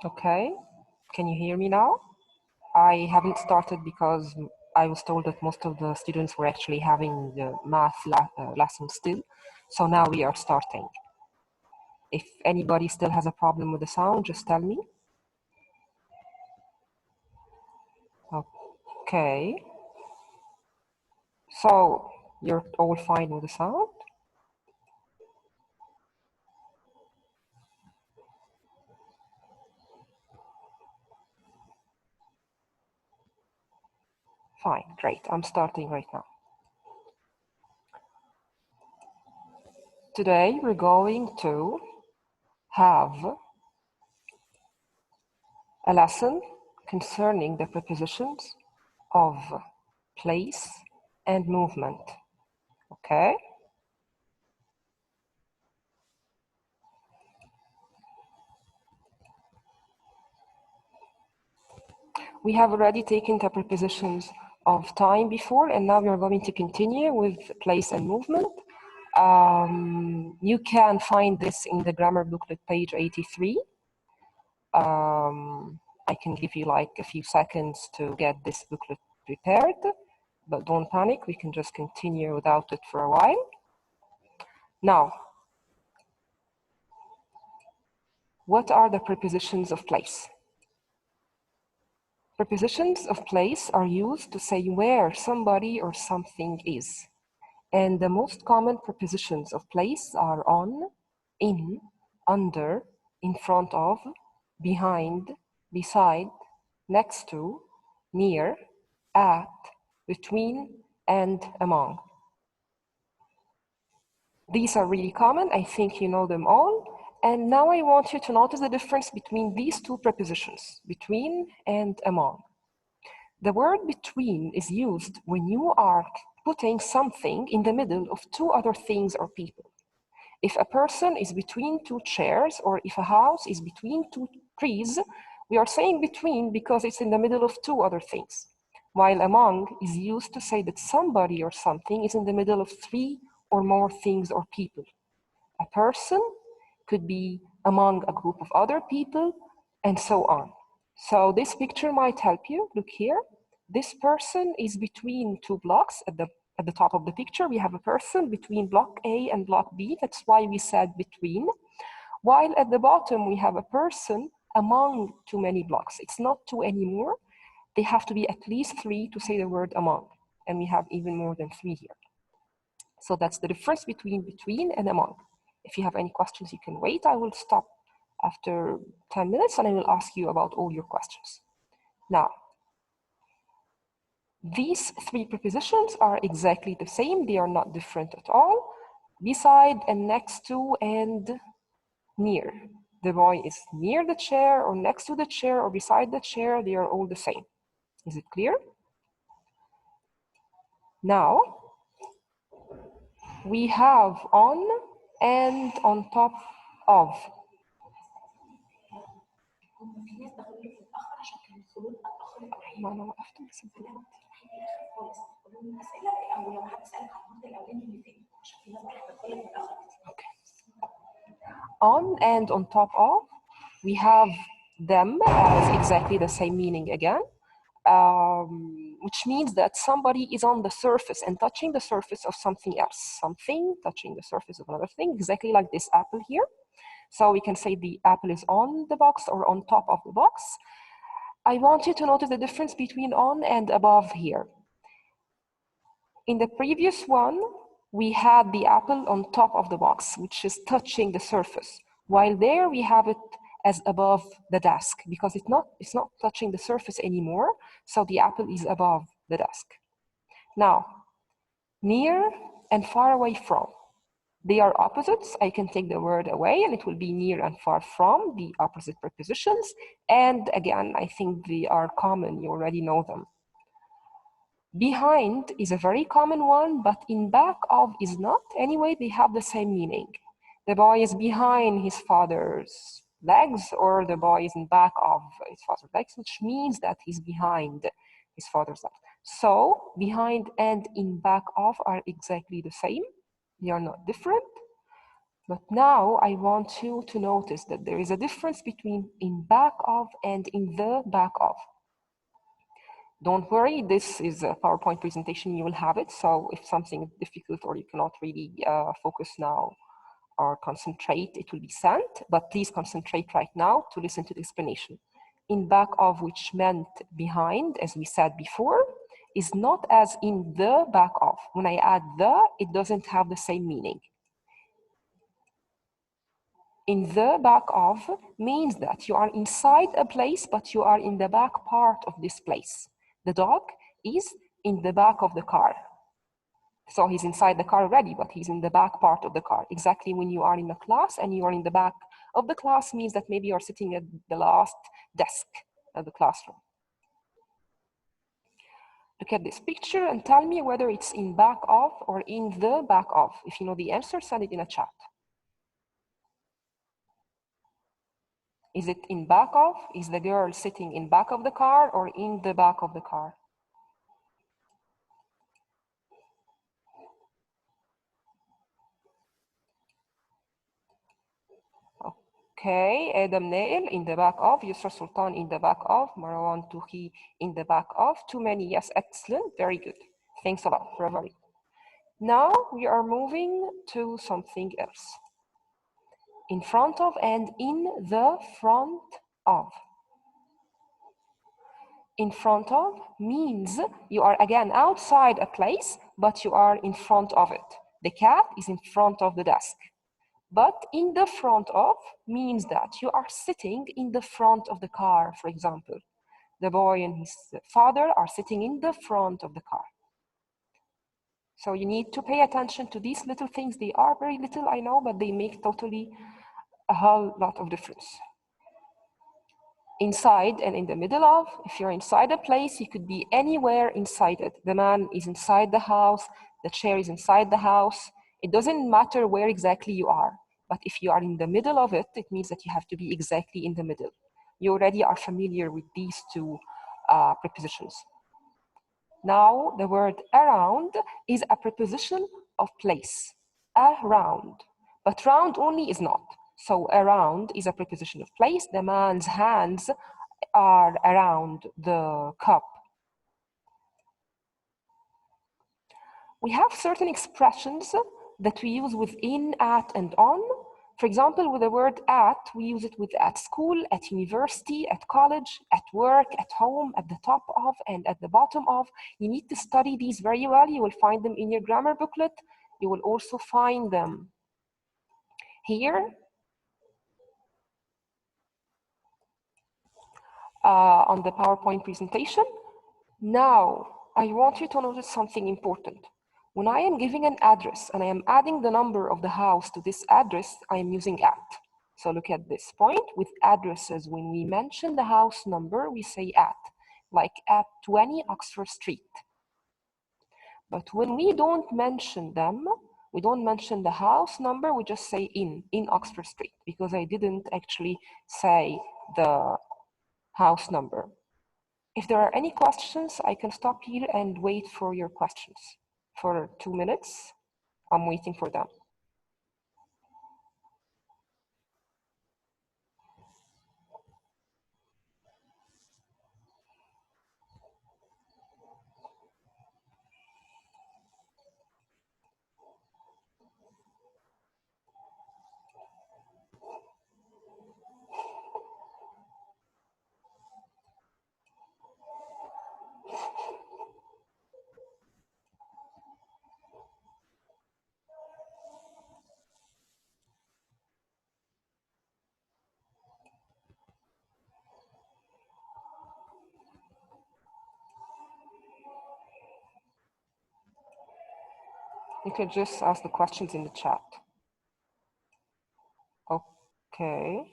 Okay, can you hear me now? I haven't started because I was told that most of the students were actually having the math lesson still. So now we are starting. If anybody still has a problem with the sound, just tell me. Okay. So you're all fine with the sound? Fine, great. I'm starting right now. Today we're going to have a lesson concerning the prepositions of place and movement. Okay? We have already taken the prepositions of time before, and now we are going to continue with place and movement. You can find this in the grammar booklet, page 83. I can give you like a few seconds to get this booklet prepared, but don't panic, we can just continue without it for a while. Now, what are the prepositions of place? Prepositions of place are used to say where somebody or something is. And the most common prepositions of place are on, in, under, in front of, behind, beside, next to, near, at, between, and among. These are really common. I think you know them all. And now I want you to notice the difference between these two prepositions, between and among. The word between is used when you are putting something in the middle of two other things or people. If a person is between two chairs, or if a house is between two trees, we are saying between because it's in the middle of two other things. While among is used to say that somebody or something is in the middle of three or more things or people. A person could be among a group of other people, and so on. So this picture might help you. Look here. This person is between two blocks. At the top of the picture, we have a person between block A and block B. That's why we said between. While at the bottom, we have a person among too many blocks. It's not two anymore. They have to be at least three to say the word among. And we have even more than three here. So that's the difference between and among. If you have any questions, you can wait. I will stop after 10 minutes and I will ask you about all your questions. Now, these three prepositions are exactly the same. They are not different at all. Beside and next to and near. The boy is near the chair or next to the chair or beside the chair. They are all the same. Is it clear? Now, we have on and on top of. Okay. On and on top of, we have them as exactly the same meaning again, which means that somebody is on the surface and touching the surface of something else, something touching the surface of another thing, exactly like this apple here. So we can say the apple is on the box or on top of the box. I want you to notice the difference between on and above here. In the previous one, we had the apple on top of the box, which is touching the surface, while there we have it as above the desk because it's not touching the surface anymore, so the apple is above the desk. Now, near and far away from. They are opposites. I can take the word away and it will be near and far from, the opposite prepositions. And again, I think they are common, you already know them. Behind is a very common one, but in back of is not. Anyway, they have the same meaning. The boy is behind his father's legs, or the boy is in back of his father's legs, which means that he's behind his father's legs. So behind and in back of are exactly the same. They are not different. But now I want you to notice that there is a difference between in back of and in the back of. Don't worry, this is a PowerPoint presentation, you will have it. So if something is difficult or you cannot really focus now or concentrate, it will be sent, but please concentrate right now to listen to the explanation. In back of, which meant behind, as we said before, is not as in the back of. When I add the, it doesn't have the same meaning. In the back of means that you are inside a place, but you are in the back part of this place. The dog is in the back of the car. So he's inside the car already, but he's in the back part of the car. Exactly when you are in a class and you are in the back of the class means that maybe you're sitting at the last desk of the classroom. Look at this picture and tell me whether it's in back of or in the back of. If you know the answer, send it in a chat. Is it in back of? Is the girl sitting in back of the car or in the back of the car? Okay, Adam Nail in the back of, Yusra Sultan in the back of, Marwan Touhi in the back of. Too many, yes, excellent, very good. Thanks a lot, Ravari. Now we are moving to something else. In front of and in the front of. In front of means you are again outside a place, but you are in front of it. The cat is in front of the desk. But in the front of means that you are sitting in the front of the car, for example. The boy and his father are sitting in the front of the car. So you need to pay attention to these little things. They are very little, I know, but they make totally a whole lot of difference. Inside and in the middle of, if you're inside a place, you could be anywhere inside it. The man is inside the house, the chair is inside the house. It doesn't matter where exactly you are, but if you are in the middle of it, it means that you have to be exactly in the middle. You already are familiar with these two prepositions. Now, the word around is a preposition of place, around, but round only is not. So around is a preposition of place. The man's hands are around the cup. We have certain expressions that we use with in, at, and on. For example, with the word at, we use it with at school, at university, at college, at work, at home, at the top of, and at the bottom of. You need to study these very well. You will find them in your grammar booklet. You will also find them here on the PowerPoint presentation. Now, I want you to notice something important. When I am giving an address and I am adding the number of the house to this address, I am using at. So look at this point with addresses. When we mention the house number, we say at, like at 20 Oxford Street. But when we don't mention them, we don't mention the house number, we just say in Oxford Street, because I didn't actually say the house number. If there are any questions, I can stop here and wait for your questions for 2 minutes. I'm waiting for them. You can just ask the questions in the chat. Okay.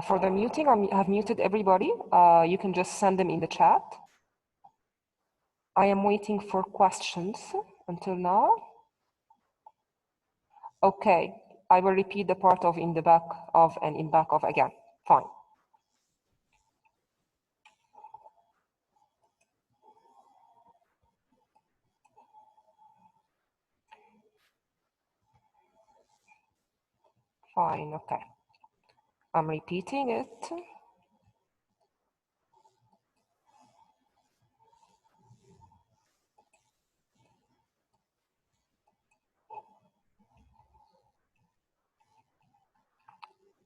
For the muting, I have muted everybody. You can just send them in the chat. I am waiting for questions until now. Okay, I will repeat the part of in the back of and in back of again. Fine. Fine, okay. I'm repeating it.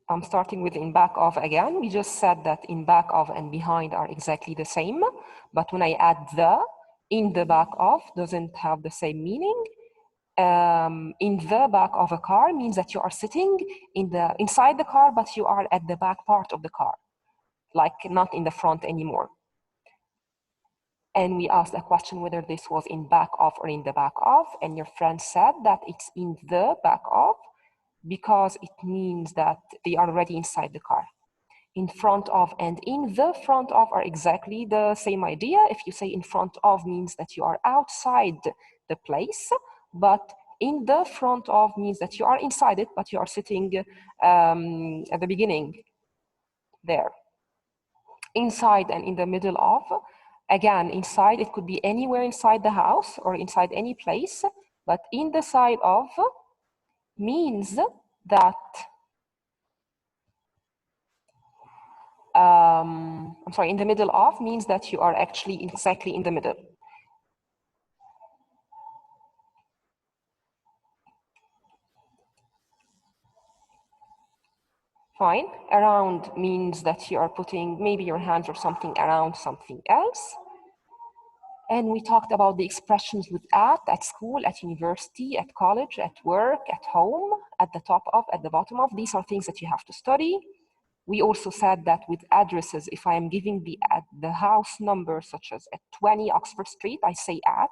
I'm starting with in back of again. We just said that in back of and behind are exactly the same, but when I add the, in the back of doesn't have the same meaning. In the back of a car means that you are sitting inside the car, but you are at the back part of the car, like not in the front anymore. And we asked a question whether this was in back of or in the back of, and your friend said that it's in the back of because it means that they are already inside the car. In front of and in the front of are exactly the same idea. If you say in front of means that you are outside the place, but in the front of means that you are inside it, but you are sitting at the beginning there. Inside and in the middle of, again, inside, it could be anywhere inside the house or inside any place, but in the side of means that I'm sorry, in the middle of means that you are actually exactly in the middle. Fine. Around means that you are putting maybe your hands or something around something else. And we talked about the expressions with at school, at university, at college, at work, at home, at the top of, at the bottom of. These are things that you have to study. We also said that with addresses, if I am giving the house number, such as at 20 Oxford Street, I say at,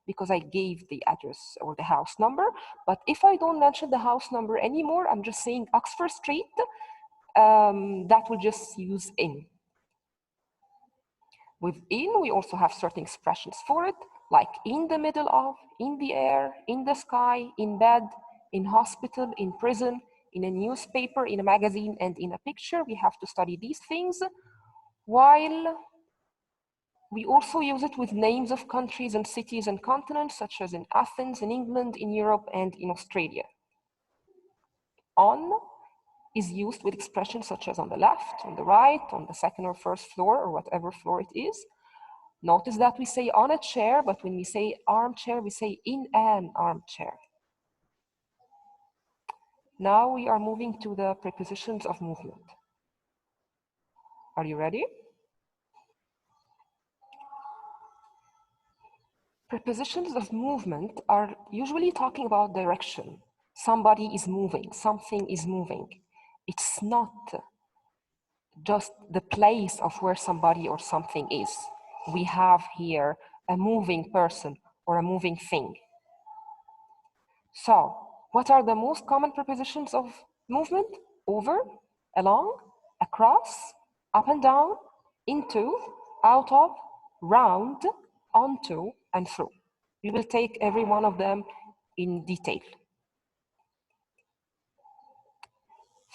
because I gave the address or the house number. But if I don't mention the house number anymore, I'm just saying Oxford Street, that will just use in. With in, we also have certain expressions for it, like in the middle of, in the air, in the sky, in bed, in hospital, in prison, in a newspaper, in a magazine, and in a picture. We have to study these things, while we also use it with names of countries and cities and continents, such as in Athens, in England, in Europe, and in Australia. On is used with expressions such as on the left, on the right, on the second or first floor, or whatever floor it is. Notice that we say on a chair, but when we say armchair, we say in an armchair. Now we are moving to the prepositions of movement. Are you ready? Prepositions of movement are usually talking about direction. Somebody is moving, something is moving. It's not just the place of where somebody or something is. We have here a moving person or a moving thing. So, what are the most common prepositions of movement? Over, along, across, up and down, into, out of, round, onto, and through. We will take every one of them in detail.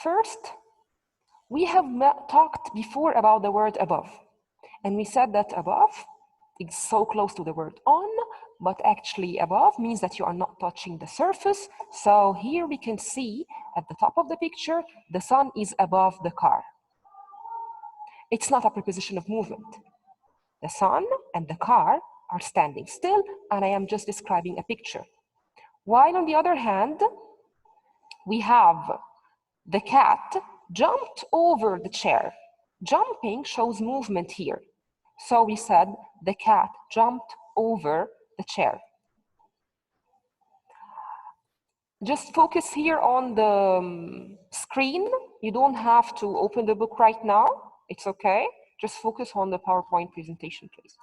First, we have talked before about the word above, and we said that above is so close to the word on, but actually above means that you are not touching the surface. So here we can see at the top of the picture, the sun is above the car. It's not a preposition of movement. The sun and the car are standing still, and I am just describing a picture. While on the other hand, we have the cat jumped over the chair. Jumping shows movement here. So we said the cat jumped over the chair. Just focus here on the screen. You don't have to open the book right now. It's okay. Just focus on the PowerPoint presentation, please.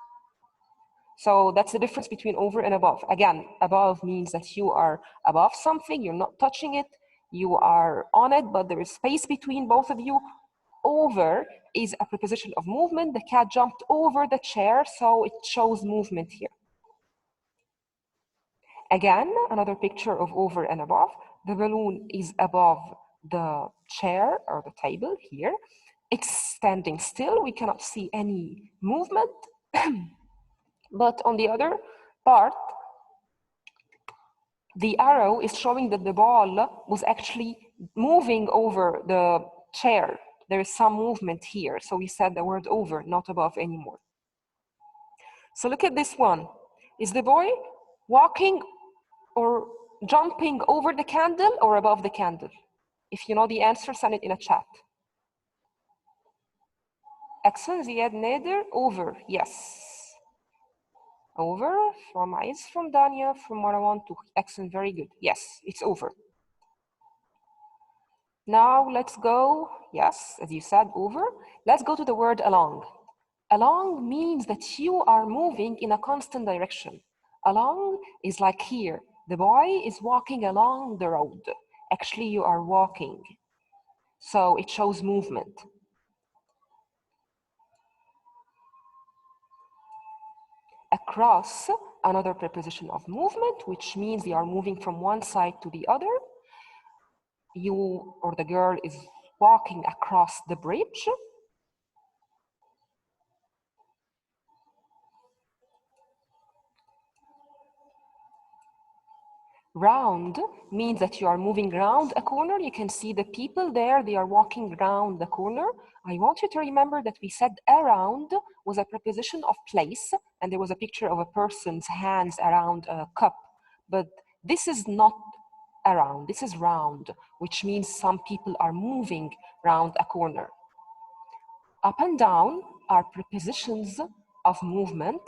So that's the difference between over and above. Again, above means that you are above something, you're not touching it, you are on it, but there is space between both of you. Over is a preposition of movement. The cat jumped over the chair, so it shows movement here. Again, another picture of over and above. The balloon is above the chair or the table here. It's standing still. We cannot see any movement. But on the other part, the arrow is showing that the ball was actually moving over the chair. There is some movement here. So we said the word over, not above anymore. So look at this one. Is the boy walking or jumping over the candle or above the candle? If you know the answer, send it in a chat. Excellent, Ziad Nader, over, yes. Over, from Aiz, from Dania, from Marwan to excellent, very good. Yes, it's over. Now let's go, yes, as you said, over. Let's go to the word along. Along means that you are moving in a constant direction. Along is like here. The boy is walking along the road. Actually, you are walking. So it shows movement. Across, another preposition of movement, which means you are moving from one side to the other. You or the girl is walking across the bridge. Round means that you are moving around a corner. You can see the people there, they are walking around the corner. I want you to remember that we said around was a preposition of place, and there was a picture of a person's hands around a cup. But this is not around, this is round, which means some people are moving around a corner. Up and down are prepositions of movement.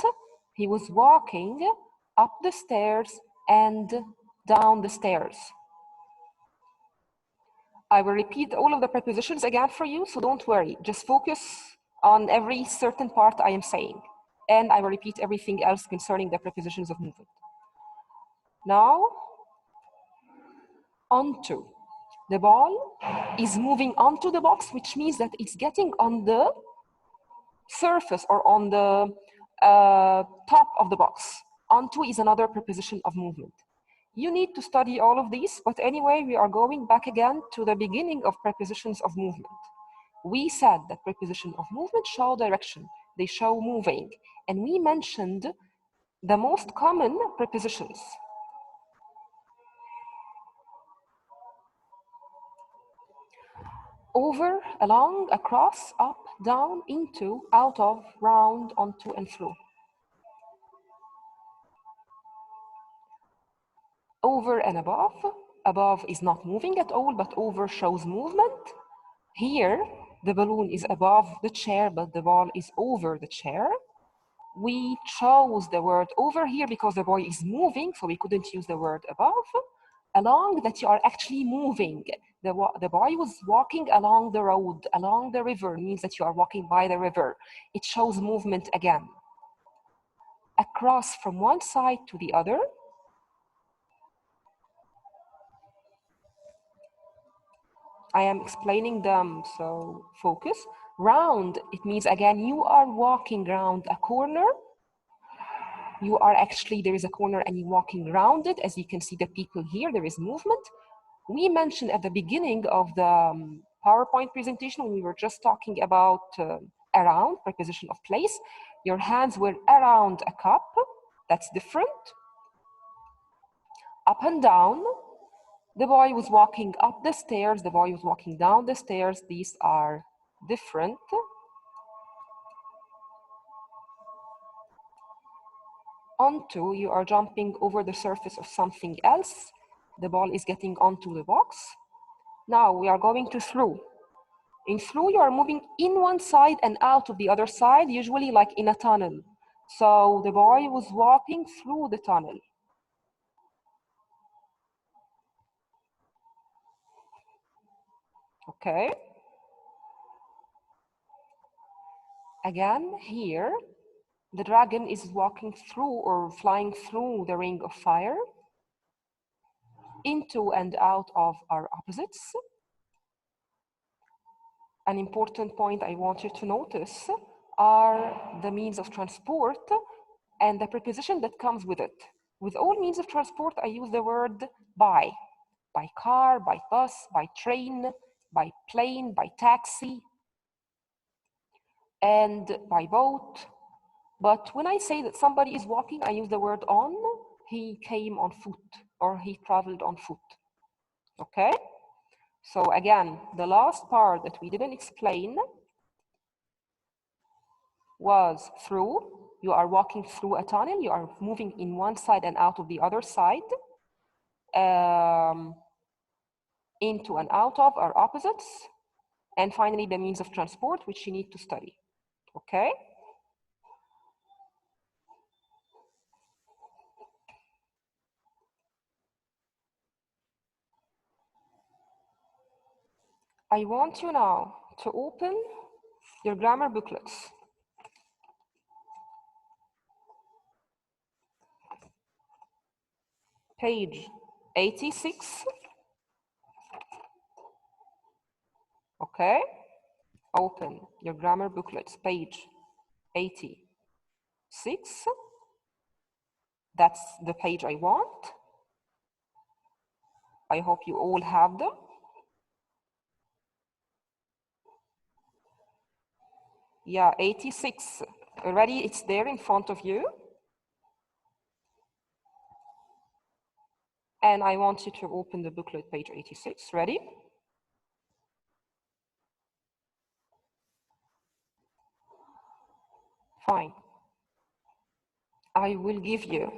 He was walking up the stairs and down the stairs. I will repeat all of the prepositions again for you, so don't worry. Just focus on every certain part I am saying. And I will repeat everything else concerning the prepositions of movement. Now, onto. The ball is moving onto the box, which means that it's getting on the surface or on the top of the box. Onto is another preposition of movement. You need to study all of these, but anyway, we are going back again to the beginning of prepositions of movement. We said that preposition of movement show direction, they show moving, and we mentioned the most common prepositions. Over, along, across, up, down, into, out of, round, onto, and through. Over and above. Above is not moving at all, but over shows movement. Here, the balloon is above the chair, but the ball is over the chair. We chose the word over here because the boy is moving, so we couldn't use the word above. Along, that you are actually moving. The boy was walking along the road, along the river, means that you are walking by the river. It shows movement again. Across from one side to the other. I am explaining them, so focus. Round, it means again, you are walking around a corner. You are actually, there is a corner and you're walking around it. As you can see the people here, there is movement. We mentioned at the beginning of the PowerPoint presentation, when we were just talking about around, preposition of place, your hands were around a cup. That's different. Up and down. The boy was walking up the stairs. The boy was walking down the stairs. These are different. Onto, you are jumping over the surface of something else. The ball is getting onto the box. Now we are going to through. In through, you are moving in one side and out of the other side, usually like in a tunnel. So the boy was walking through the tunnel. Okay. Again, here, the dragon is walking through or flying through the ring of fire. Into and out of are opposites. An important point I want you to notice are the means of transport and the preposition that comes with it. With all means of transport, I use the word by car, by bus, by train, by plane, by taxi, and by boat. But when I say that somebody is walking, I use the word on. He came on foot or he traveled on foot. Okay? So again, the last part that we didn't explain was through. You are walking through a tunnel, you are moving in one side and out of the other side. Into and out of are opposites. And finally, the means of transport, which you need to study. Okay? I want you now to open your grammar booklets. Page 86. Okay? Open your grammar booklets, page 86. That's the page I want. I hope you all have them. Yeah, 86. Already it's there in front of you. And I want you to open the booklet, page 86. Ready? Fine. I will give you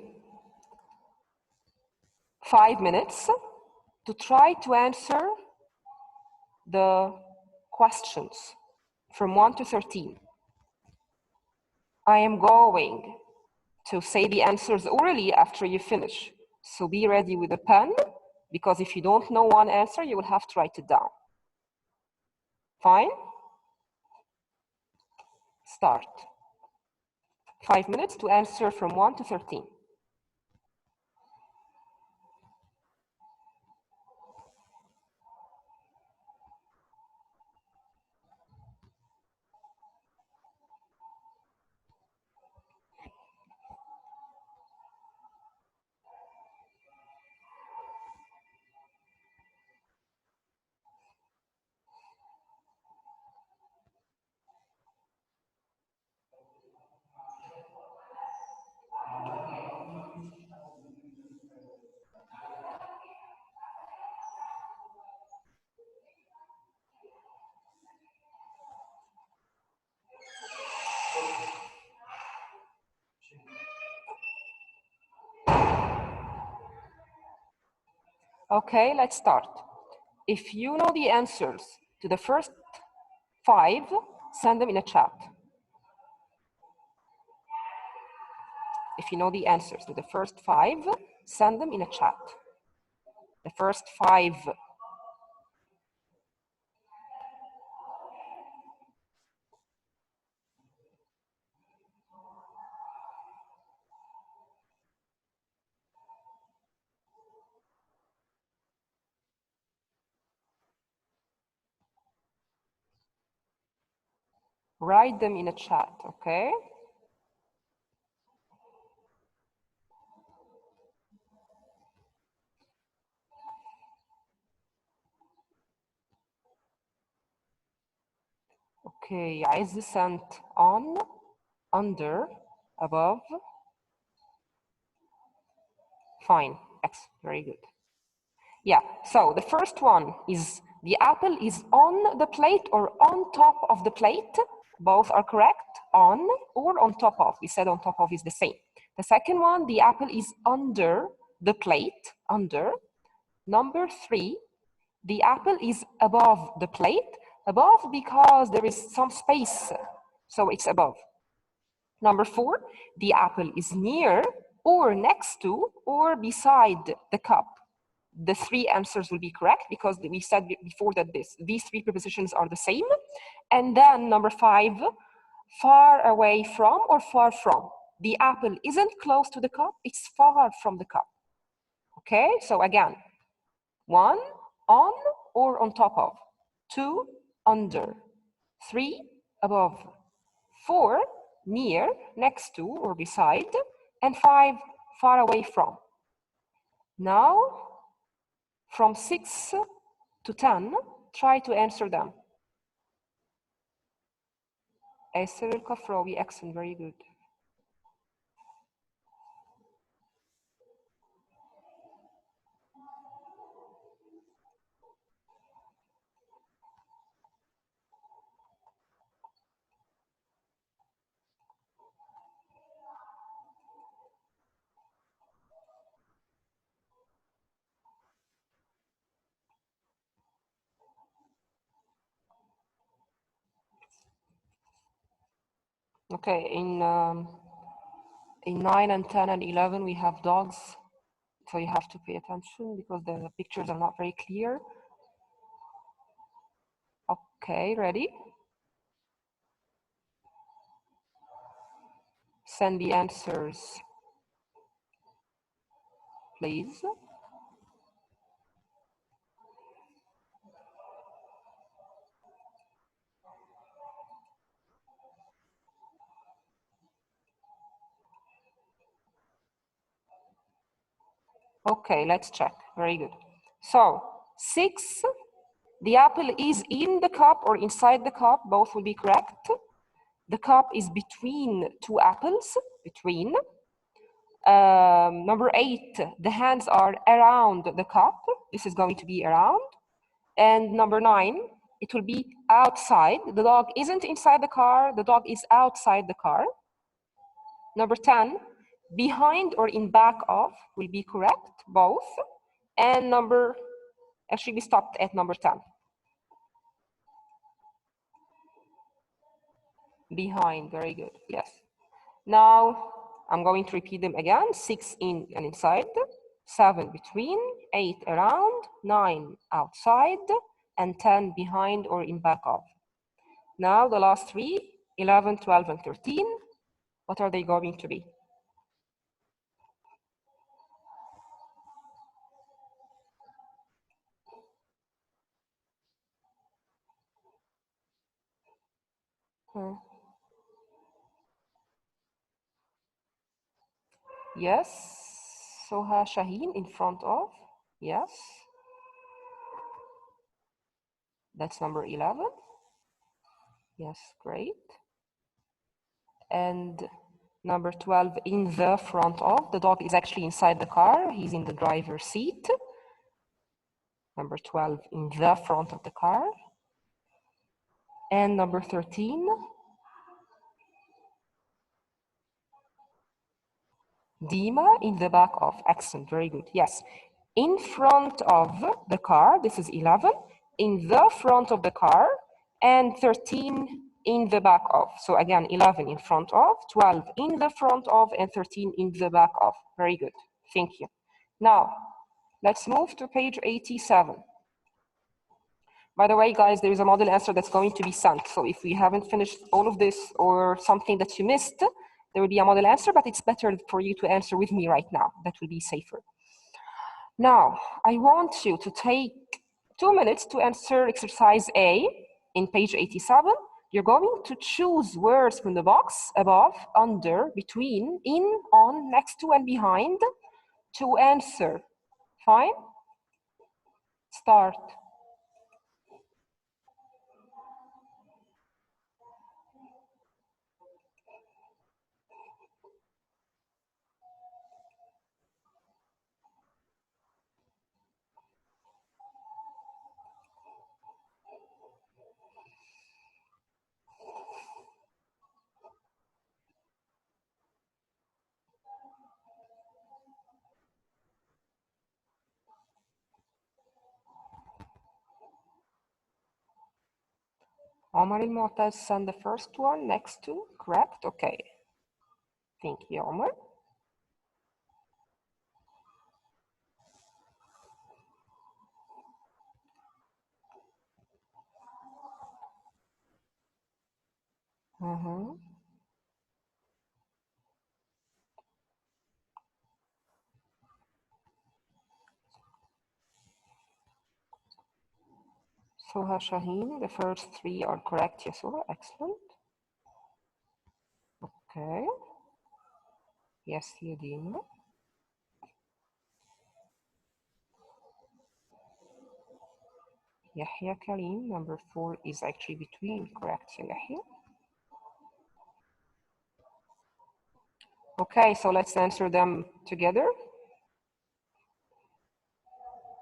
5 minutes to try to answer the questions from 1 to 13. I am going to say the answers orally after you finish. So be ready with a pen, because if you don't know one answer, you will have to write it down. Fine? Start. 5 minutes to answer from 1 to 13. Okay, let's start. If you know the answers to the first 5, send them in a chat. If you know the answers to the first 5, send them in a chat. The first 5. Write them in a chat, okay? Okay, عايز sent on, under, above. Fine, X, very good. Yeah, so the first one is the apple is on the plate or on top of the plate. Both are correct, on or on top of. We said on top of is the same. The second one, the apple is under the plate, under. Number 3, the apple is above the plate. Above because there is some space, so it's above. Number 4, the apple is near or next to or beside the cup. The 3 answers will be correct because we said before that these 3 prepositions are the same. And then number 5, far away from or far from. The apple isn't close to the cup, it's far from the cup. Okay, so again, 1, on or on top of. 2, under. 3, above. 4, near, next to or beside. And 5, far away from. Now, from 6 to 10, try to answer them. Esther El-Kafrawi, excellent, very good. Okay, in 9 and 10 and 11, we have dogs. So you have to pay attention because the pictures are not very clear. Okay, ready? Send the answers, please. Okay, let's check. Very good. So 6, the apple is in the cup or inside the cup. Both will be correct. The cup is between two apples. Between. Number 8, the hands are around the cup. This is going to be around. And number 9, it will be outside. The dog isn't inside the car. The dog is outside the car. Number 10, behind or in back of will be correct, both. And actually we stopped at number 10. Behind, very good, yes. Now I'm going to repeat them again. 6 in and inside, 7 between, 8 around, 9 outside, and 10 behind or in back of. Now the last 3, 11, 12, and 13, what are they going to be? Yes, Soha Shaheen in front of, yes. That's number 11. Yes, great. And number 12 in the front of. The dog is actually inside the car. He's in the driver's seat. Number 12 in the front of the car. And number 13. Dima in the back of. Excellent, very good. Yes. In front of the car, this is 11. In the front of the car. And 13 in the back of. So again, 11 in front of, 12 in the front of, and 13 in the back of. Very good. Thank you. Now, let's move to page 87. By the way, guys, there is a model answer that's going to be sent. So if we haven't finished all of this or something that you missed, there will be a model answer, but it's better for you to answer with me right now. That will be safer. Now, I want you to take 2 minutes to answer exercise A in page 87. You're going to choose words from the box above, under, between, in, on, next to, and behind to answer. Fine? Start. Omar al-Mu'taz sent the first one, next to, correct? Okay. Thank you, Omar. Soha Shaheen, the first 3 are correct, Yasura, excellent. Okay. Yes, Yadina. Yahya Karim, number 4 is actually between, correct, Yahya. Okay, so let's answer them together.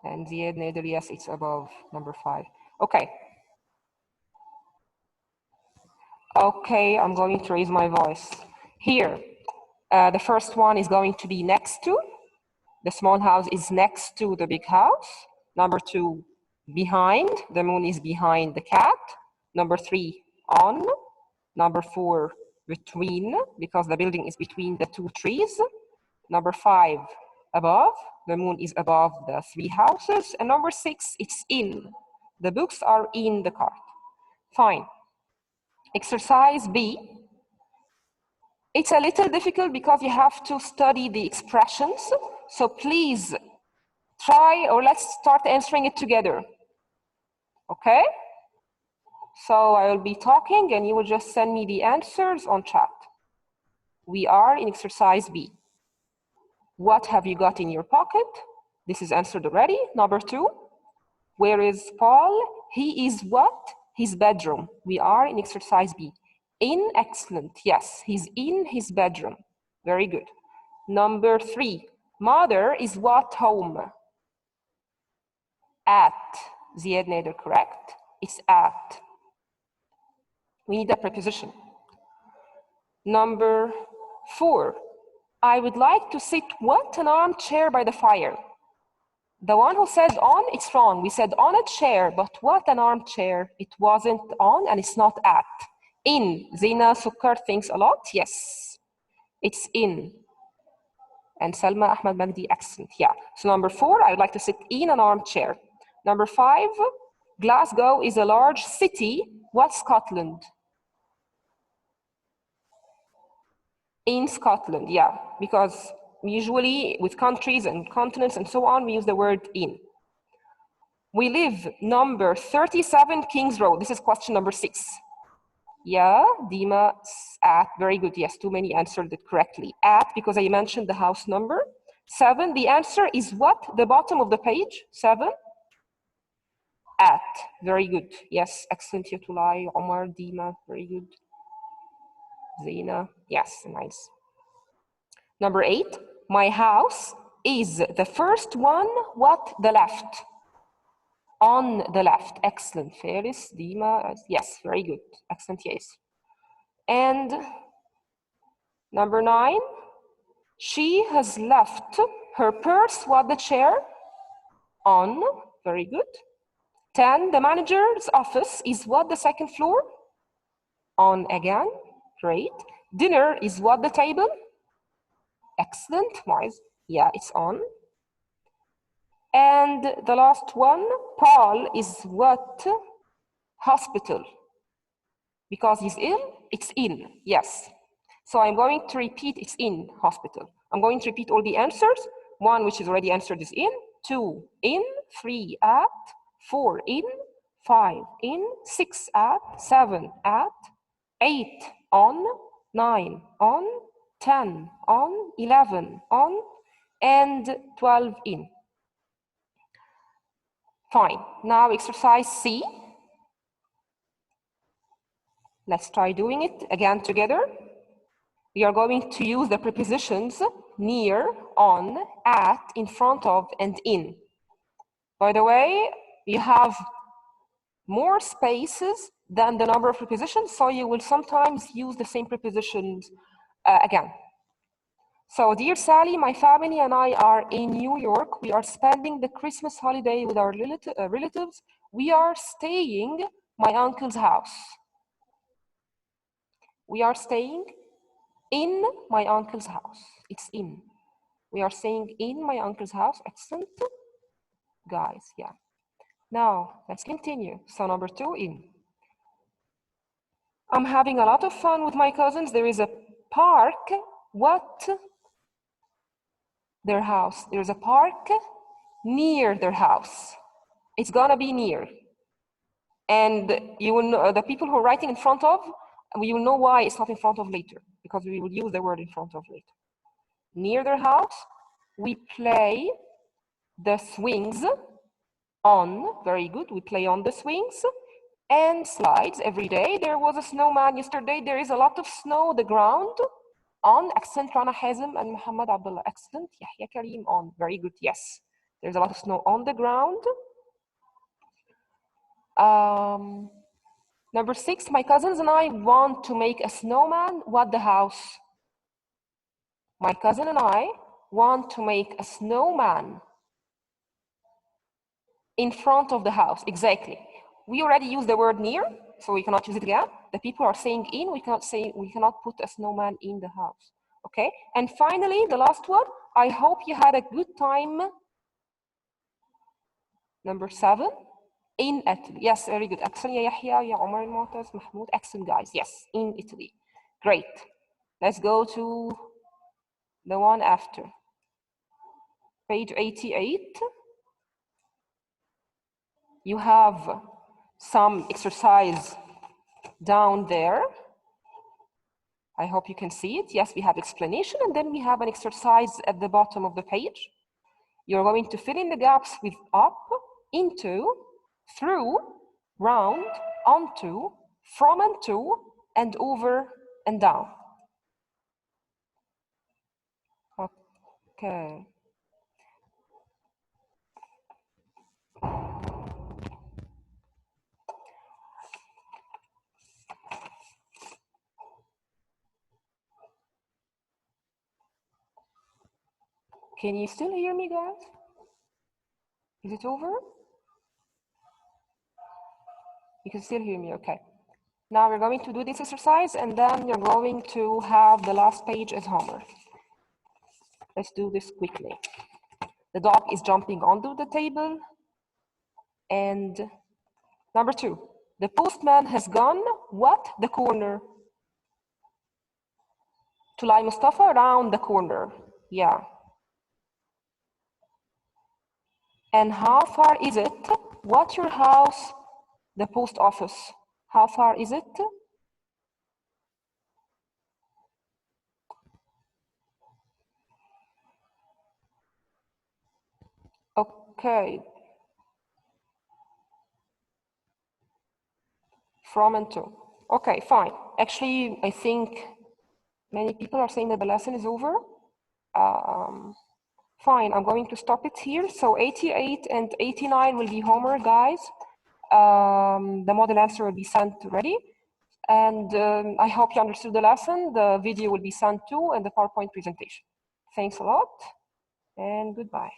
And Ziad Nader, yes, it's above number 5. Okay. Okay, I'm going to raise my voice. Here, the first one is going to be next to. The small house is next to the big house. Number 2, behind. The moon is behind the cat. Number 3, on. Number 4, between, because the building is between the two trees. Number 5, above. The moon is above the 3 houses. And number 6, it's in. The books are in the cart. Fine. Exercise B. It's a little difficult because you have to study the expressions. So please try, or let's start answering it together. Okay? So I will be talking and you will just send me the answers on chat. We are in exercise B. What have you got in your pocket? This is answered already. Number 2, where is Paul? He is what? His bedroom. We are in exercise B. In, excellent. Yes, he's in his bedroom. Very good. Number 3, mother is what home? At. Ziad Nader, correct? It's at. We need a preposition. Number 4, I would like to sit what? An armchair by the fire. The one who said on, it's wrong. We said on a chair, but what an armchair? It wasn't on and it's not at. In. Zina Sukkar thinks a lot. Yes, it's in. And Salma Ahmed Magdi, excellent. Yeah. So number 4, I would like to sit in an armchair. Number 5, Glasgow is a large city. What's Scotland? In Scotland, yeah, because usually with countries and continents and so on, we use the word in. We live number 37 Kings Road. This is question number 6. Yeah, Dima, at, very good. Yes, too many answered it correctly. At, because I mentioned the house number. 7, the answer is what? The bottom of the page, 7. At, very good. Yes, excellent, Yatulai, Omar, Dima, very good. Zaina, yes, nice. Number 8, my house is the first one, what? The left. On the left, excellent. Faris, Dima, yes, very good. Excellent, yes. And number 9, she has left her purse, what? The chair? On, very good. 10, the manager's office is what? The second floor? On again, great. Dinner is what? The table? Excellent, nice. Yeah, it's on. And the last one, Paul is what? Hospital. Because he's ill, it's in, yes. So I'm going to repeat, it's in hospital. I'm going to repeat all the answers. 1, which is already answered, is in. 2, in. 3, at. 4, in. 5, in. 6, at. 7, at. 8, on. 9, on. 10, on. 11, on. And 12, in. Fine. Now exercise C. Let's try doing it again together. We are going to use the prepositions near, on, at, in front of, and in. By the way, you have more spaces than the number of prepositions, so you will sometimes use the same prepositions again. So, dear Sally, my family and I are in New York. We are spending the Christmas holiday with our relatives. We are staying my uncle's house. We are staying in my uncle's house. It's in. We are staying in my uncle's house. Excellent. Guys, yeah. Now, let's continue. So number 2, in. I'm having a lot of fun with my cousins. There is a park. What? Their house. There's a park near their house. It's gonna be near. And you will know, the people who are writing in front of, we will know why it's not in front of later, because we will use the word in front of later. Near their house, we play the swings on, very good, we play on the swings, and slides every day. There was a snowman yesterday. There is a lot of snow, the ground, on, excellent, Rana Hazem and Muhammad Abdullah, excellent, Yahya Karim, on, very good, yes. There's a lot of snow on the ground. Number 6, my cousins and I want to make a snowman. What? The house. My cousin and I want to make a snowman in front of the house. Exactly. We already used the word near. so we cannot use it again. The people are saying in, we cannot put a snowman in the house. Okay, and finally, the last one, I hope you had a good time. Number 7, in Italy. Yes, very good. Excellent, ya Yahya, ya Omar al-Mu'taz, Mahmoud. Excellent, guys. Yes, in Italy. Great. Let's go to the one after. Page 88. You have some exercise down there. I hope you can see it. Yes, we have explanation, and then we have an exercise at the bottom of the page. You're going to fill in the gaps with up, into, through, round, onto, from and to, and over and down. Okay. Can you still hear me, guys? Is it over? You can still hear me, okay. Now we're going to do this exercise, and then you're going to have the last page as homework. Let's do this quickly. The dog is jumping onto the table. And number 2, the postman has gone, what? The corner. To lie Mustafa around the corner. Yeah. And how far is it? What your house? The post office. How far is it? Okay. From and to. Okay, fine. Actually, I think many people are saying that the lesson is over. Fine, I'm going to stop it here. So 88 and 89 will be homework, guys. The model answer will be sent ready. And I hope you understood the lesson. The video will be sent too, and the PowerPoint presentation. Thanks a lot, and goodbye.